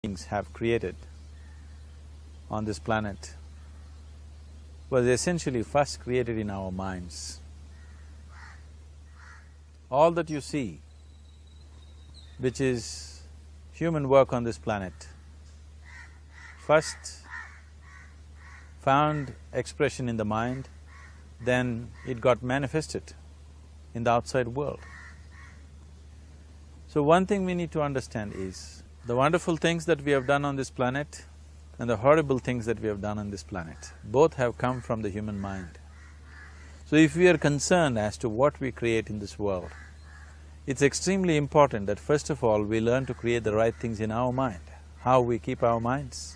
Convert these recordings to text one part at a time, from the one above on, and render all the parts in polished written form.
beings have created on this planet was essentially first created in our minds. All that you see, which is human work on this planet, first found expression in the mind, then it got manifested in the outside world. So one thing we need to understand is, the wonderful things that we have done on this planet and the horrible things that we have done on this planet, both have come from the human mind. So if we are concerned as to what we create in this world, it's extremely important that first of all we learn to create the right things in our mind. How we keep our minds?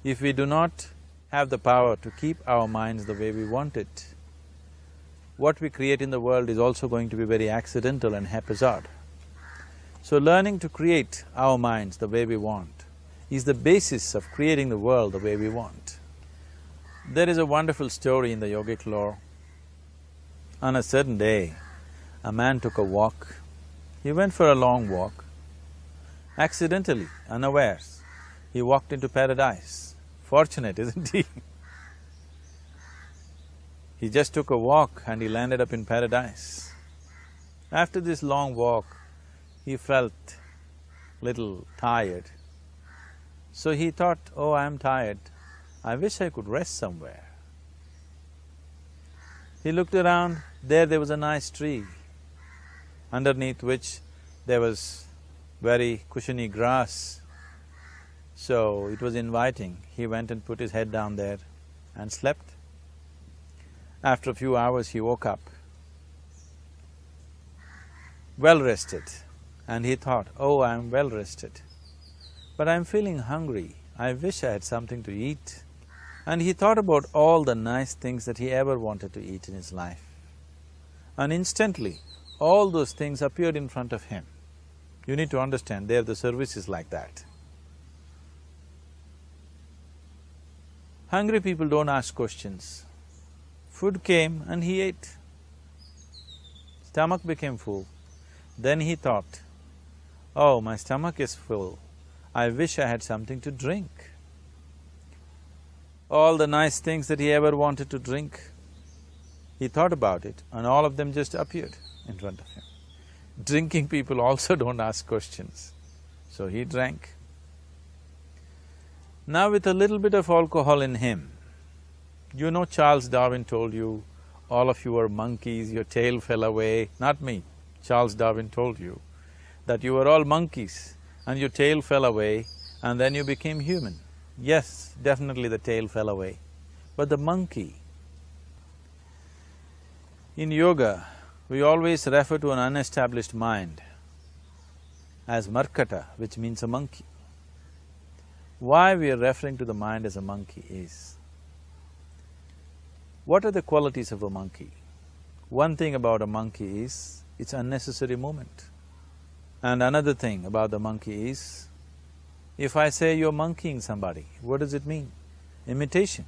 If we do not have the power to keep our minds the way we want it, what we create in the world is also going to be very accidental and haphazard. So learning to create our minds the way we want is the basis of creating the world the way we want. There is a wonderful story in the yogic lore. On a certain day, a man took a walk. He went for a long walk. Accidentally, unawares, he walked into paradise. Fortunate, isn't he? He just took a walk and he landed up in paradise. After this long walk, he felt little tired. So he thought, oh, I'm tired, I wish I could rest somewhere. He looked around, there was a nice tree, underneath which there was very cushiony grass. So it was inviting. He went and put his head down there and slept. After a few hours he woke up, well rested, and he thought, oh, I'm well rested, but I'm feeling hungry, I wish I had something to eat. And he thought about all the nice things that he ever wanted to eat in his life. And instantly, all those things appeared in front of him. You need to understand, there the service is like that. Hungry people don't ask questions. Food came and he ate. Stomach became full. Then he thought, oh, my stomach is full, I wish I had something to drink. All the nice things that he ever wanted to drink, he thought about it and all of them just appeared in front of him. Drinking people also don't ask questions, so he drank. Now with a little bit of alcohol in him, you know Charles Darwin told you, all of you are monkeys, your tail fell away. Not me, Charles Darwin told you that you were all monkeys and your tail fell away and then you became human. Yes, definitely the tail fell away, but the monkey… In yoga, we always refer to an unestablished mind as markata, which means a monkey. Why we are referring to the mind as a monkey is, what are the qualities of a monkey? One thing about a monkey is, it's unnecessary movement. And another thing about the monkey is, if I say you're monkeying somebody, what does it mean? Imitation.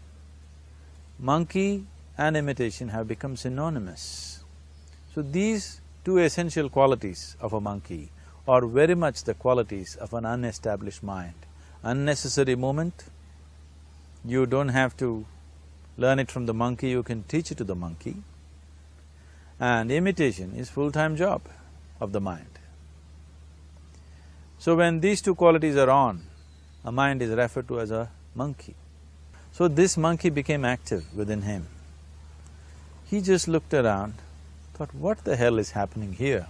Monkey and imitation have become synonymous. So these two essential qualities of a monkey are very much the qualities of an unestablished mind. Unnecessary movement, you don't have to learn it from the monkey, you can teach it to the monkey. And imitation is full-time job of the mind. So when these two qualities are on, a mind is referred to as a monkey. So this monkey became active within him. He just looked around, thought, what the hell is happening here?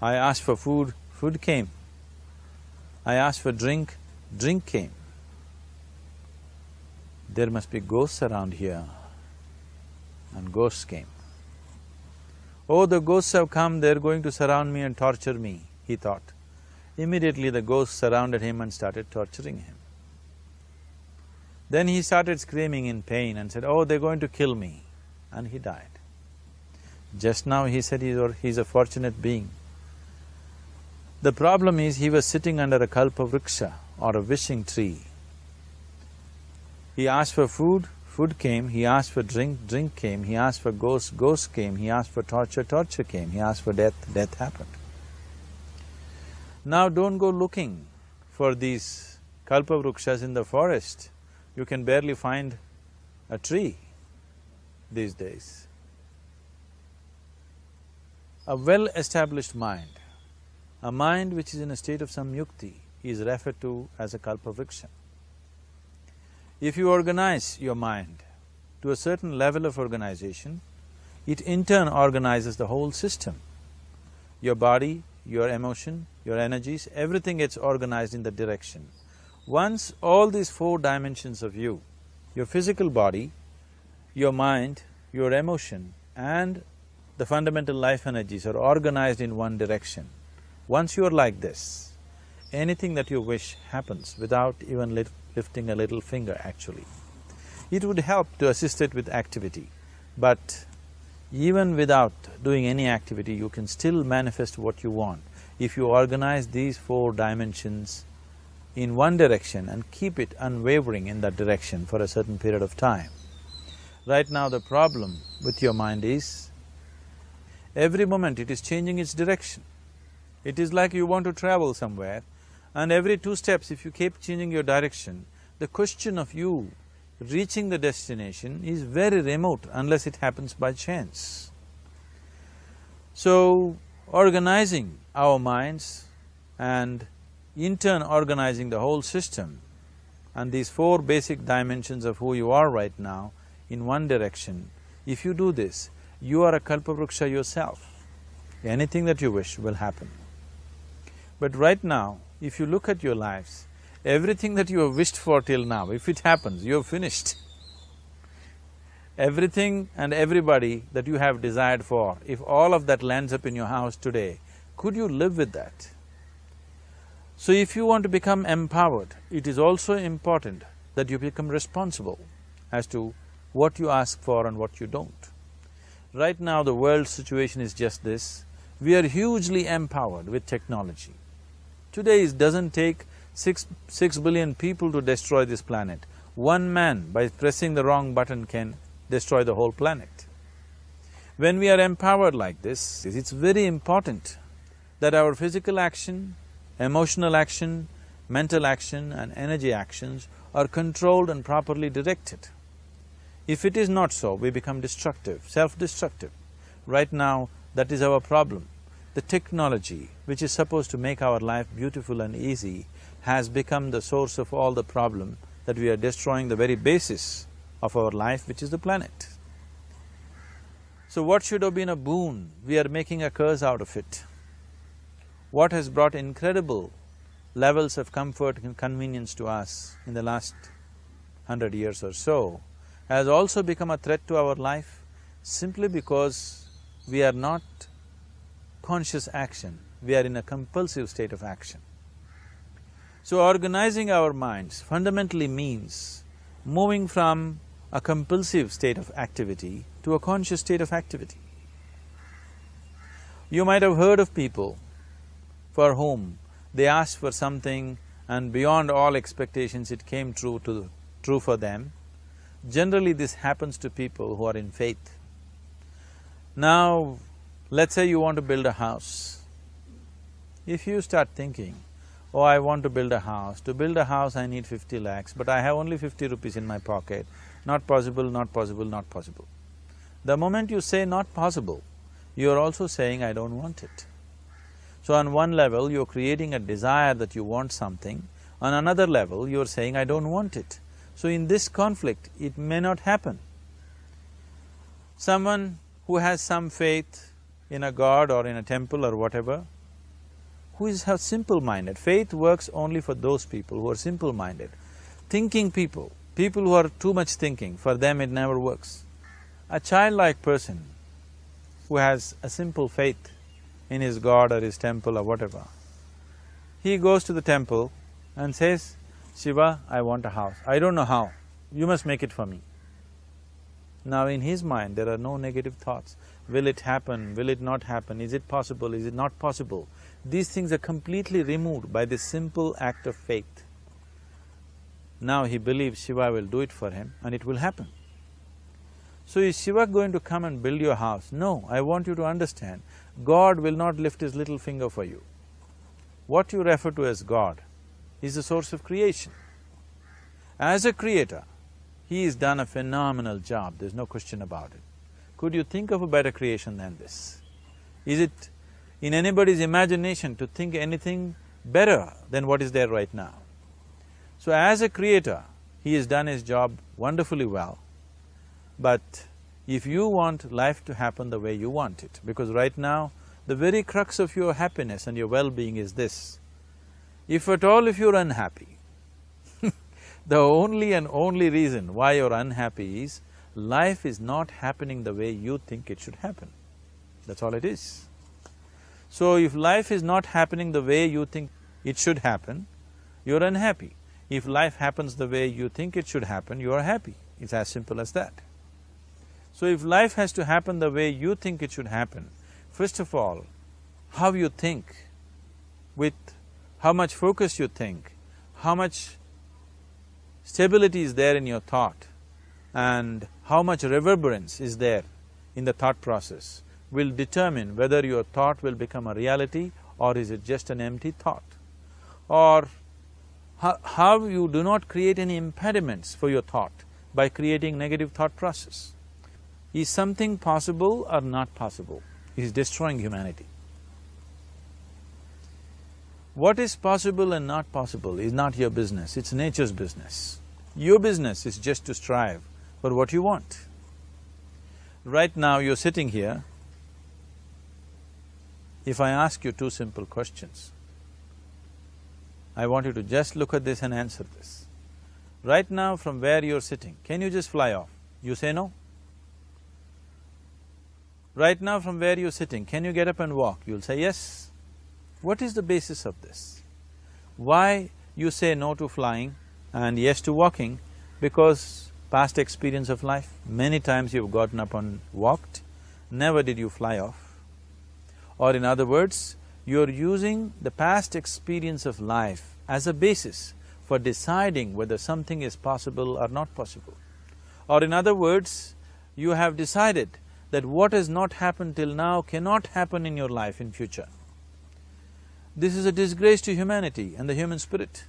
I asked for food, food came. I asked for drink, drink came. There must be ghosts around here, and ghosts came. Oh, the ghosts have come, they're going to surround me and torture me, he thought. Immediately the ghosts surrounded him and started torturing him. Then he started screaming in pain and said, oh, they're going to kill me, and he died. Just now he said he's a fortunate being. The problem is he was sitting under a Kalpavriksha or a wishing tree. He asked for food, food came, he asked for drink, drink came, he asked for ghost, ghost came, he asked for torture, torture came, he asked for death, death happened. Now don't go looking for these Kalpavrikshas in the forest, you can barely find a tree these days. A well-established mind, a mind which is in a state of samyukti, is referred to as a Kalpavriksha. If you organize your mind to a certain level of organization, it in turn organizes the whole system. Your body, your emotion, your energies, everything gets organized in that direction. Once all these four dimensions of you, your physical body, your mind, your emotion and the fundamental life energies are organized in one direction, once you are like this, anything that you wish happens without even lifting a little finger actually. It would help to assist it with activity, but even without doing any activity, you can still manifest what you want if you organize these four dimensions in one direction and keep it unwavering in that direction for a certain period of time. Right now the problem with your mind is, every moment it is changing its direction. It is like you want to travel somewhere and every 2 steps if you keep changing your direction, the question of you reaching the destination is very remote unless it happens by chance. So, organizing our minds and in turn organizing the whole system and these 4 basic dimensions of who you are right now in one direction, if you do this, you are a Kalpavriksha yourself. Anything that you wish will happen. But right now, if you look at your lives, everything that you have wished for till now, if it happens, you have finished. Everything and everybody that you have desired for, if all of that lands up in your house today, could you live with that? So if you want to become empowered, it is also important that you become responsible as to what you ask for and what you don't. Right now the world's situation is just this, we are hugely empowered with technology. Today it doesn't take six billion people to destroy this planet. One man, by pressing the wrong button, can destroy the whole planet. When we are empowered like this, it's very important that our physical action, emotional action, mental action and energy actions are controlled and properly directed. If it is not so, we become destructive, self-destructive. Right now, that is our problem. The technology, which is supposed to make our life beautiful and easy, has become the source of all the problem, that we are destroying the very basis of our life, which is the planet. So what should have been a boon, we are making a curse out of it. What has brought incredible levels of comfort and convenience to us in the last 100 years or so has also become a threat to our life simply because we are not conscious action, we are in a compulsive state of action. So organizing our minds fundamentally means moving from a compulsive state of activity to a conscious state of activity. You might have heard of people for whom they asked for something and beyond all expectations it came true for them. Generally this happens to people who are in faith. Now, let's say you want to build a house. If you start thinking, oh, I want to build a house. To build a house I need 50 lakhs, but I have only 50 rupees in my pocket. Not possible, not possible, not possible. The moment you say not possible, you are also saying I don't want it. So on one level you're creating a desire that you want something, on another level you're saying I don't want it. So in this conflict, it may not happen. Someone who has some faith in a god or in a temple or whatever, who is simple-minded. Faith works only for those people who are simple-minded. Thinking people, people who are too much thinking, for them it never works. A childlike person who has a simple faith in his god or his temple or whatever, he goes to the temple and says, Shiva, I want a house. I don't know how, you must make it for me. Now in his mind there are no negative thoughts. Will it happen? Will it not happen? Is it possible? Is it not possible? These things are completely removed by this simple act of faith. Now he believes Shiva will do it for him and it will happen. So is Shiva going to come and build your house? No, I want you to understand, God will not lift his little finger for you. What you refer to as God is the source of creation. As a creator, he has done a phenomenal job, there's no question about it. Could you think of a better creation than this? Is it in anybody's imagination to think anything better than what is there right now? So as a creator, he has done his job wonderfully well. But if you want life to happen the way you want it, because right now, the very crux of your happiness and your well-being is this: if at all if you're unhappy, the only and only reason why you're unhappy is life is not happening the way you think it should happen. That's all it is. So if life is not happening the way you think it should happen, you're unhappy. If life happens the way you think it should happen, you are happy. It's as simple as that. So if life has to happen the way you think it should happen, first of all, how you think, with how much focus you think, how much stability is there in your thought, and how much reverberance is there in the thought process will determine whether your thought will become a reality or is it just an empty thought. Or how you do not create any impediments for your thought by creating negative thought process. Is something possible or not possible? It is destroying humanity. What is possible and not possible is not your business, it's nature's business. Your business is just to strive for what you want. Right now you're sitting here. If I ask you two simple questions, I want you to just look at this and answer this. Right now from where you're sitting, can you just fly off? You say no. Right now from where you're sitting, can you get up and walk? You'll say yes. What is the basis of this? Why you say no to flying and yes to walking? Because past experience of life, many times you've gotten up and walked, never did you fly off. Or in other words, you're using the past experience of life as a basis for deciding whether something is possible or not possible. Or in other words, you have decided that what has not happened till now cannot happen in your life in future. This is a disgrace to humanity and the human spirit.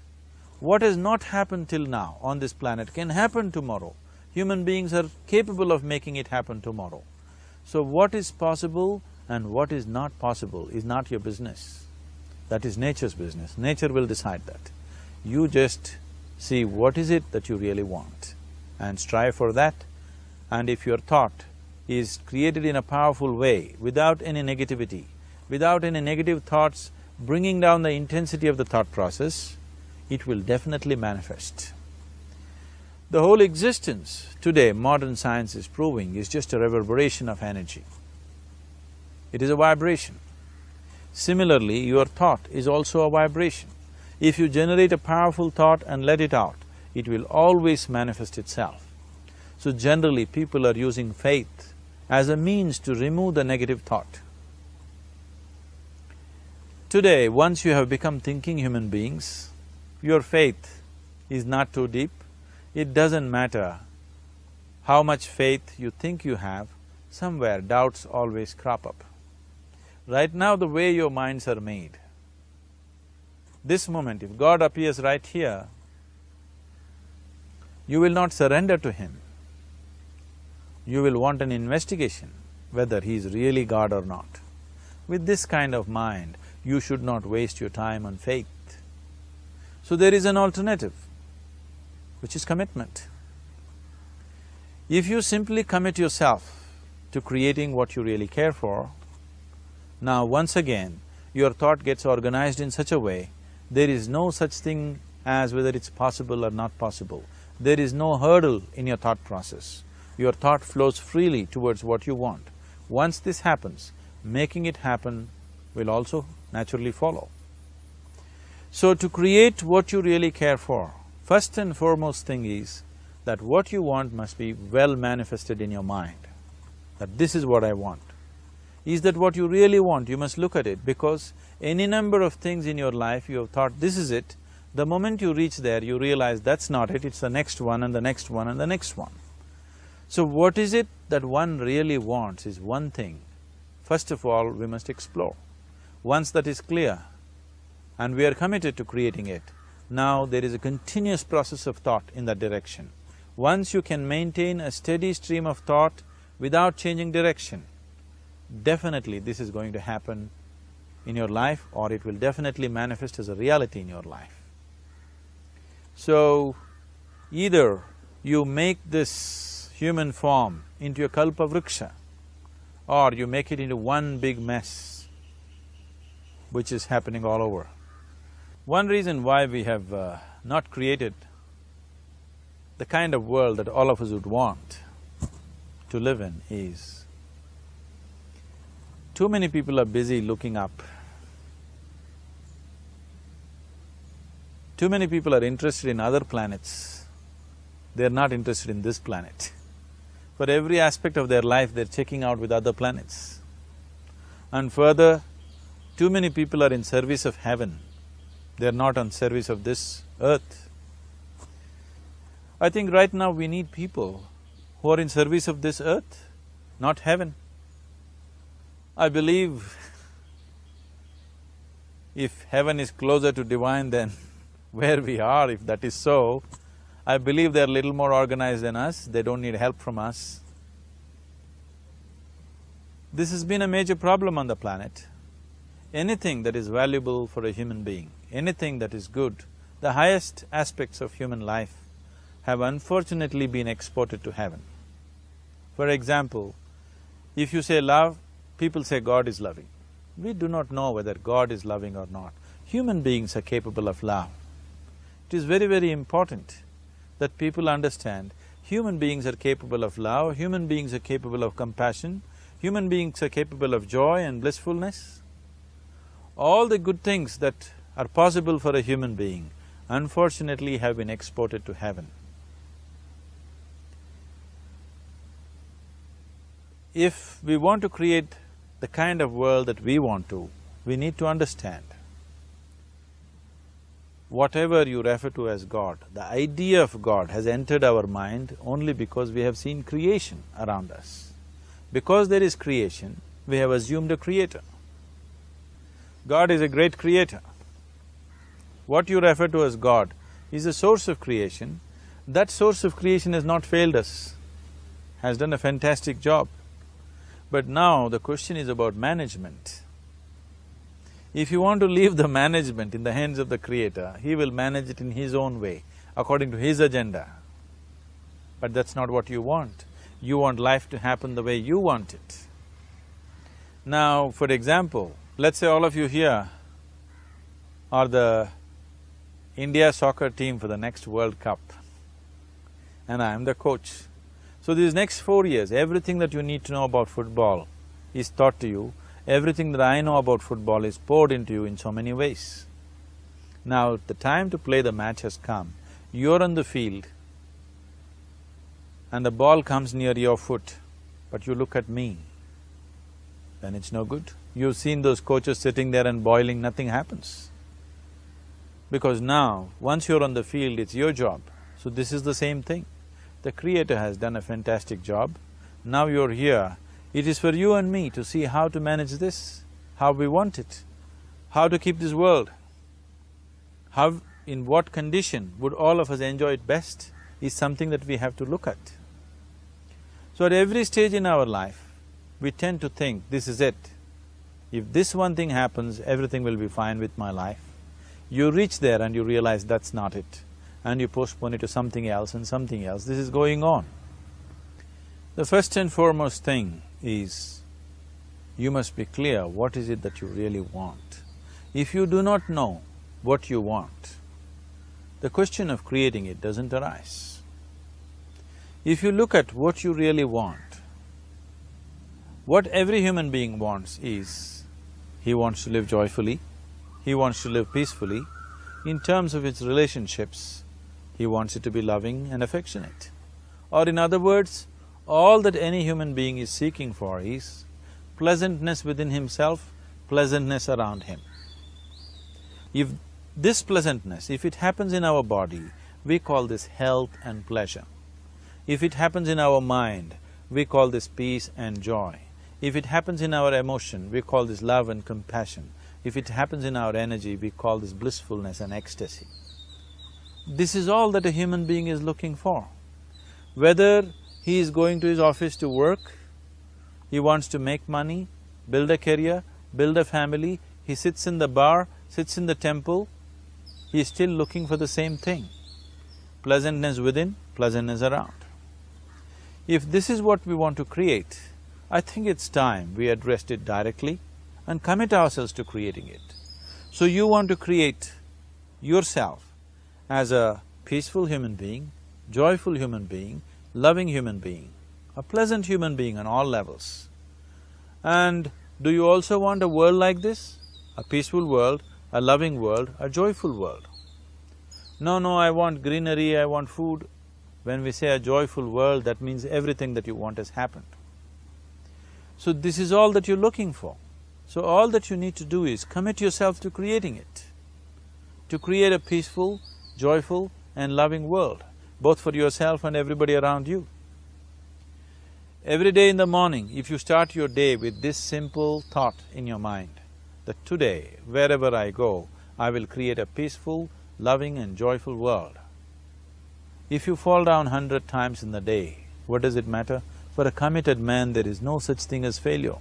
What has not happened till now on this planet can happen tomorrow. Human beings are capable of making it happen tomorrow. So what is possible and what is not possible is not your business. That is nature's business. Nature will decide that. You just see what is it that you really want and strive for that. And if your thought is created in a powerful way, without any negativity, without any negative thoughts bringing down the intensity of the thought process, it will definitely manifest. The whole existence today, modern science is proving, is just a reverberation of energy. It is a vibration. Similarly, your thought is also a vibration. If you generate a powerful thought and let it out, it will always manifest itself. So generally, people are using faith as a means to remove the negative thought. Today, once you have become thinking human beings, your faith is not too deep. It doesn't matter how much faith you think you have, somewhere doubts always crop up. Right now, the way your minds are made, this moment, if God appears right here, you will not surrender to Him. You will want an investigation whether He is really God or not. With this kind of mind, you should not waste your time on faith. So there is an alternative, which is commitment. If you simply commit yourself to creating what you really care for, now once again, your thought gets organized in such a way, there is no such thing as whether it's possible or not possible. There is no hurdle in your thought process. Your thought flows freely towards what you want. Once this happens, making it happen will also naturally follow. So to create what you really care for, first and foremost thing is that what you want must be well manifested in your mind, that this is what I want. Is that what you really want? You must look at it, because any number of things in your life you have thought, this is it. The moment you reach there, you realize that's not it, it's the next one and the next one and the next one. So what is it that one really wants is one thing. First of all, we must explore. Once that is clear and we are committed to creating it, Now there is a continuous process of thought in that direction. Once you can maintain a steady stream of thought without changing direction, definitely this is going to happen in your life, or it will definitely manifest as a reality in your life. So, either you make this human form into a Kalpavriksha, or you make it into one big mess, which is happening all over. One reason why we have not created the kind of world that all of us would want to live in is, too many people are busy looking up. Too many people are interested in other planets, they're not interested in this planet. For every aspect of their life, they're checking out with other planets. And further, too many people are in service of heaven, they're not on service of this earth. I think right now we need people who are in service of this earth, not heaven. I believe if heaven is closer to divine than where we are, if that is so, I believe they're a little more organized than us, they don't need help from us. This has been a major problem on the planet. Anything that is valuable for a human being, anything that is good, the highest aspects of human life have unfortunately been exported to heaven. For example, if you say love, people say God is loving. We do not know whether God is loving or not. Human beings are capable of love. It is very, very important that people understand human beings are capable of love, human beings are capable of compassion, human beings are capable of joy and blissfulness. All the good things that are possible for a human being, unfortunately have been exported to heaven. If we want to create the kind of world that we want to, we need to understand whatever you refer to as God, the idea of God has entered our mind only because we have seen creation around us. Because there is creation, we have assumed a creator. God is a great creator. What you refer to as God is a source of creation. That source of creation has not failed us, has done a fantastic job. But now the question is about management. If you want to leave the management in the hands of the Creator, He will manage it in His own way, according to His agenda. But that's not what you want. You want life to happen the way you want it. Now, for example, let's say all of you here are the India soccer team for the next World Cup, and I am the coach. So these next 4 years, everything that you need to know about football is taught to you. Everything that I know about football is poured into you in so many ways. Now, the time to play the match has come. You're on the field and the ball comes near your foot, but you look at me, then it's no good. You've seen those coaches sitting there and boiling, nothing happens. Because now, once you're on the field, it's your job. So this is the same thing. The Creator has done a fantastic job. Now you're here. It is for you and me to see how to manage this, how we want it, how to keep this world, how, in what condition would all of us enjoy it best is something that we have to look at. So at every stage in our life, we tend to think, this is it. If this one thing happens, everything will be fine with my life. You reach there and you realize that's not it, and you postpone it to something else and something else. This is going on. The first and foremost thing is, you must be clear what is it that you really want. If you do not know what you want, the question of creating it doesn't arise. If you look at what you really want, what every human being wants is, he wants to live joyfully, he wants to live peacefully. In terms of its relationships, he wants it to be loving and affectionate. Or in other words, all that any human being is seeking for is pleasantness within himself, pleasantness around him. If this pleasantness, if it happens in our body, we call this health and pleasure. If it happens in our mind, we call this peace and joy. If it happens in our emotion, we call this love and compassion. If it happens in our energy, we call this blissfulness and ecstasy. This is all that a human being is looking for. Whether he is going to his office to work, he wants to make money, build a career, build a family, he sits in the bar, sits in the temple, he is still looking for the same thing. Pleasantness within, pleasantness around. If this is what we want to create, I think it's time we addressed it directly and commit ourselves to creating it. So you want to create yourself as a peaceful human being, joyful human being, loving human being, a pleasant human being on all levels. And do you also want a world like this? A peaceful world, a loving world, a joyful world? No, I want greenery, I want food. When we say a joyful world, that means everything that you want has happened. So this is all that you're looking for. So all that you need to do is commit yourself to creating it, to create a peaceful, joyful and loving world, both for yourself and everybody around you. Every day in the morning, if you start your day with this simple thought in your mind, that today, wherever I go, I will create a peaceful, loving and joyful world. If you fall down 100 times in the day, what does it matter? For a committed man, there is no such thing as failure.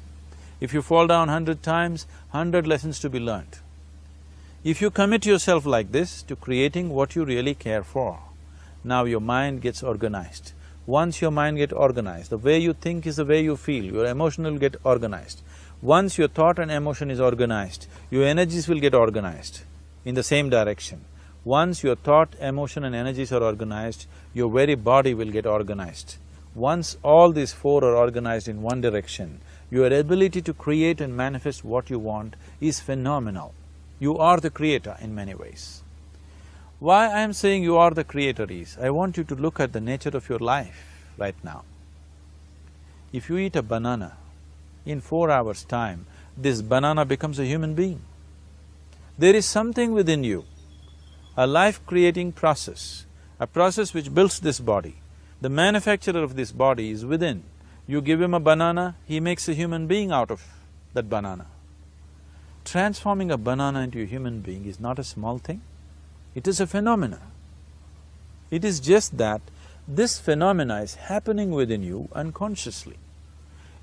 If you fall down 100 times, 100 lessons to be learnt. If you commit yourself like this to creating what you really care for, now your mind gets organized. Once your mind gets organized, the way you think is the way you feel, your emotion will get organized. Once your thought and emotion is organized, your energies will get organized in the same direction. Once your thought, emotion and energies are organized, your very body will get organized. Once all these four are organized in one direction, your ability to create and manifest what you want is phenomenal. You are the creator in many ways. Why I am saying you are the creator is, I want you to look at the nature of your life right now. If you eat a banana, in 4 hours' time, this banana becomes a human being. There is something within you, a life-creating process, a process which builds this body. The manufacturer of this body is within. You give him a banana, he makes a human being out of that banana. Transforming a banana into a human being is not a small thing. It is a phenomena. It is just that this phenomena is happening within you unconsciously.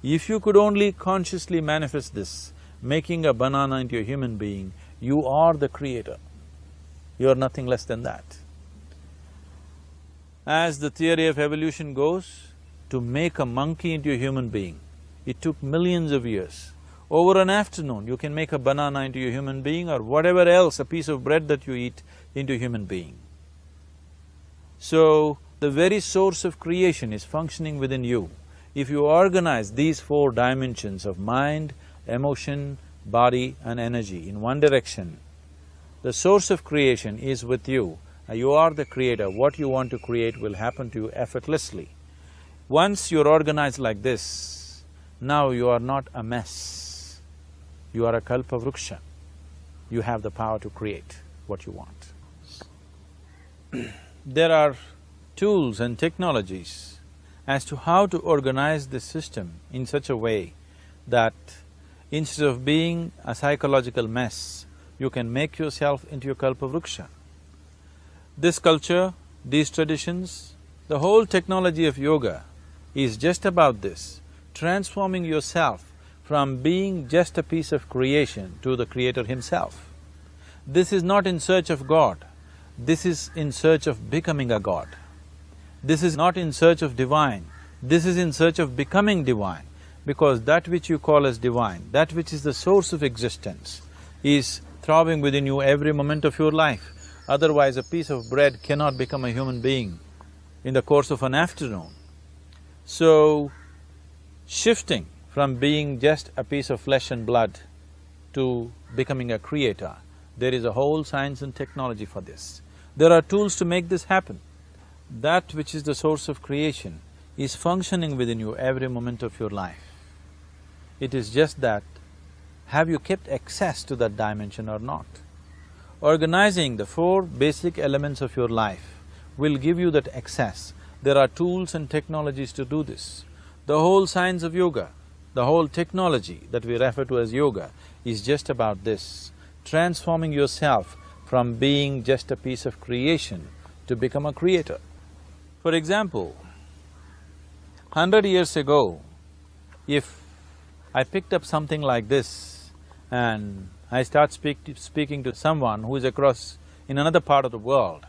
If you could only consciously manifest this, making a banana into a human being, you are the creator. You are nothing less than that. As the theory of evolution goes, to make a monkey into a human being, it took millions of years. Over an afternoon, you can make a banana into a human being or whatever else, a piece of bread that you eat, into a human being. So, the very source of creation is functioning within you. If you organize these four dimensions of mind, emotion, body and energy in one direction, the source of creation is with you. You are the creator. What you want to create will happen to you effortlessly. Once you're organized like this, now you are not a mess. You are a Kalpavriksha. You have the power to create what you want. There are tools and technologies as to how to organize this system in such a way that instead of being a psychological mess, you can make yourself into a Kalpavriksha. This culture, these traditions, the whole technology of yoga is just about this, transforming yourself from being just a piece of creation to the creator himself. This is not in search of God, this is in search of becoming a God. This is not in search of divine, this is in search of becoming divine, because that which you call as divine, that which is the source of existence, is throbbing within you every moment of your life. Otherwise, a piece of bread cannot become a human being in the course of an afternoon. So, shifting from being just a piece of flesh and blood to becoming a creator, there is a whole science and technology for this. There are tools to make this happen. That which is the source of creation is functioning within you every moment of your life. It is just that, have you kept access to that dimension or not? Organizing the four basic elements of your life will give you that access. There are tools and technologies to do this. The whole science of yoga, the whole technology that we refer to as yoga is just about this, transforming yourself from being just a piece of creation to become a creator. For example, 100 years ago, if I picked up something like this and I start speaking to someone who is across in another part of the world,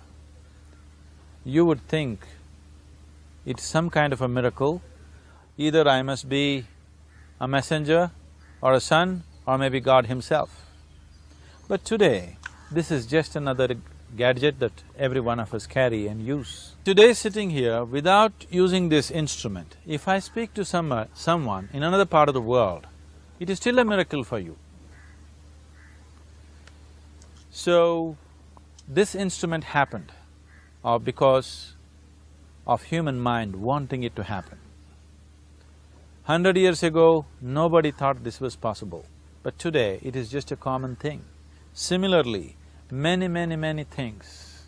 you would think it's some kind of a miracle. Either I must be a messenger or a son or maybe God himself. But today, this is just another gadget that every one of us carry and use. Today sitting here, without using this instrument, if I speak to someone in another part of the world, it is still a miracle for you. So, this instrument happened because of human mind wanting it to happen. 100 years ago, nobody thought this was possible, but today it is just a common thing. Similarly, many things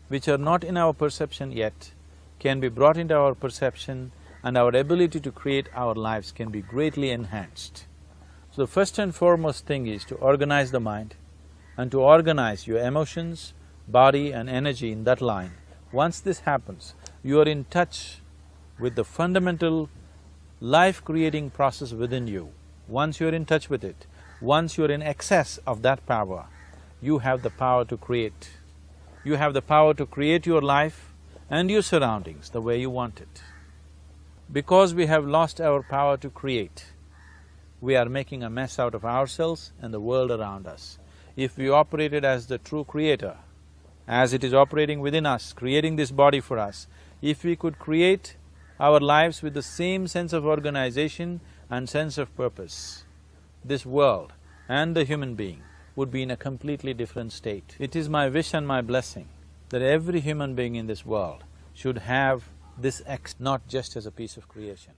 which are not in our perception yet can be brought into our perception, and our ability to create our lives can be greatly enhanced. So the first and foremost thing is to organize the mind and to organize your emotions, body and energy in that line. Once this happens, you are in touch with the fundamental life-creating process within you. Once you're in touch with it, once you're in excess of that power, you have the power to create. You have the power to create your life and your surroundings the way you want it. Because we have lost our power to create, we are making a mess out of ourselves and the world around us. If we operated as the true creator, as it is operating within us, creating this body for us, if we could create our lives with the same sense of organization and sense of purpose, this world and the human being would be in a completely different state. It is my wish and my blessing that every human being in this world should have this not just as a piece of creation.